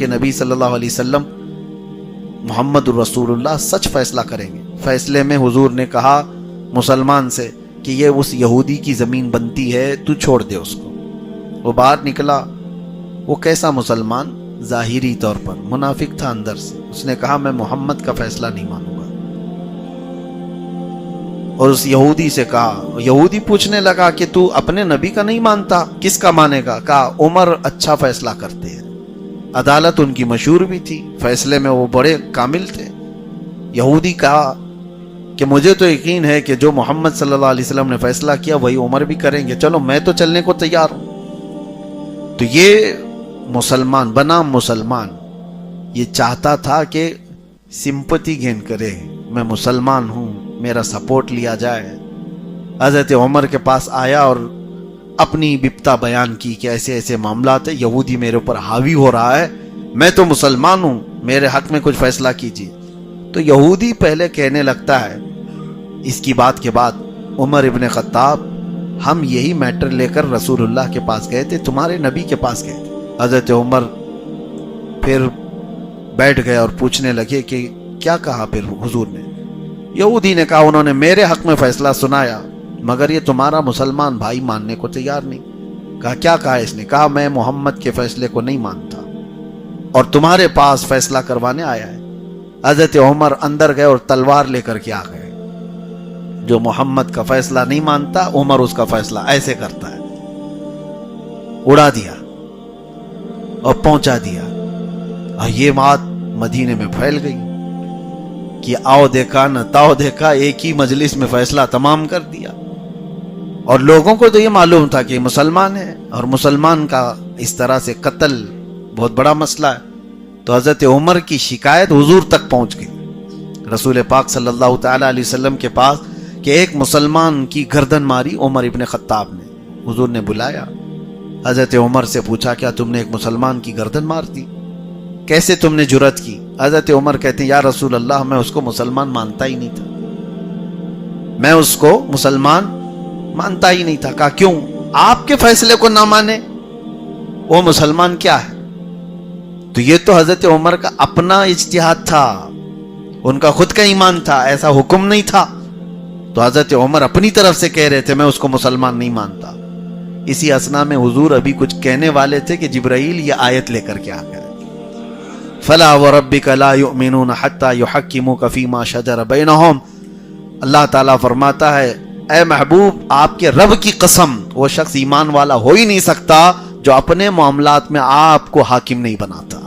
کے نبی صلی اللہ علیہ وسلم محمد الرسول اللہ سچ فیصلہ کریں گے۔ فیصلے میں حضور نے کہا مسلمان سے کہ یہ اس یہودی کی زمین بنتی ہے، تو چھوڑ دے اس کو۔ وہ باہر نکلا، وہ کیسا مسلمان؟ ظاہری طور پر منافق تھا اندر سے۔ اس نے کہا میں محمد کا فیصلہ نہیں مانوں گا، اور اس یہودی سے کہا، یہودی پوچھنے لگا کہ تو اپنے نبی کا نہیں مانتا، کس کا مانے گا؟ کہا عمر اچھا فیصلہ کرتے ہیں، عدالت ان کی مشہور بھی تھی، فیصلے میں وہ بڑے کامل تھے۔ یہودی کہا کہ مجھے تو یقین ہے کہ جو محمد صلی اللہ علیہ وسلم نے فیصلہ کیا وہی عمر بھی کریں گے، چلو میں تو چلنے کو تیار ہوں۔ تو یہ مسلمان بنا مسلمان، یہ چاہتا تھا کہ سمپتی گین کرے، میں مسلمان ہوں، میرا سپورٹ لیا جائے۔ حضرت عمر کے پاس آیا اور اپنی بپتا بیان کی کہ ایسے ایسے معاملات ہیں، یہودی میرے اوپر حاوی ہو رہا ہے، میں تو مسلمان ہوں، میرے حق میں کچھ فیصلہ کیجیے۔ تو یہودی پہلے کہنے لگتا ہے، اس کی بات کے بعد عمر ابن خطاب، ہم یہی میٹر لے کر رسول اللہ کے پاس گئے تھے، تمہارے نبی کے پاس گئے تھے۔ حضرت عمر پھر بیٹھ گئے اور پوچھنے لگے کہ کیا کہا پھر حضور نے؟ یہودی نے کہا انہوں نے میرے حق میں فیصلہ سنایا، مگر یہ تمہارا مسلمان بھائی ماننے کو تیار نہیں۔ کہا کیا کہا اس نے؟ کہا میں محمد کے فیصلے کو نہیں مانتا اور تمہارے پاس فیصلہ کروانے آیا ہے۔ حضرت عمر اندر گئے اور تلوار لے کر کے آ گئے۔ جو محمد کا فیصلہ نہیں مانتا، عمر اس کا فیصلہ ایسے کرتا ہے، اڑا دیا اور پہنچا دیا۔ اور یہ بات مدینے میں پھیل گئی کہ آؤ دیکھا نہ تاؤ دیکھا، ایک ہی مجلس میں فیصلہ تمام کر دیا۔ اور لوگوں کو تو یہ معلوم تھا کہ مسلمان ہے، اور مسلمان کا اس طرح سے قتل بہت بڑا مسئلہ ہے۔ تو حضرت عمر کی شکایت حضور تک پہنچ گئی، رسول پاک صلی اللہ تعالی علیہ وسلم کے پاس، کہ ایک مسلمان کی گردن ماری عمر ابن خطاب نے۔ حضور نے بلایا، حضرت عمر سے پوچھا کیا تم نے ایک مسلمان کی گردن مار دی؟ کیسے تم نے جرأت کی؟ حضرت عمر کہتے ہیں یا رسول اللہ میں اس کو مسلمان مانتا ہی نہیں تھا، میں اس کو مسلمان مانتا ہی نہیں تھا۔ کہا کیوں؟ آپ کے فیصلے کو نہ مانے وہ مسلمان کیا ہے؟ تو یہ تو حضرت عمر کا اپنا اجتہاد تھا، ان کا خود کا ایمان تھا، ایسا حکم نہیں تھا۔ تو حضرت عمر اپنی طرف سے کہہ رہے تھے میں اس کو مسلمان نہیں مانتا۔ اسی اثنا میں حضور ابھی کچھ کہنے والے تھے کہ جبرائیل یہ آیت لے کر کے آ گئے، فَلَا وَرَبِّكَ لَا يُؤْمِنُونَ حَتَّى يُحَكِّمُوكَ فِي مَا شَجَرَ بَيْنَهُمْ۔ اللہ تعالیٰ فرماتا ہے اے محبوب آپ کے رب کی قسم، وہ شخص ایمان والا ہو ہی نہیں سکتا جو اپنے معاملات میں آپ کو حاکم نہیں بناتا۔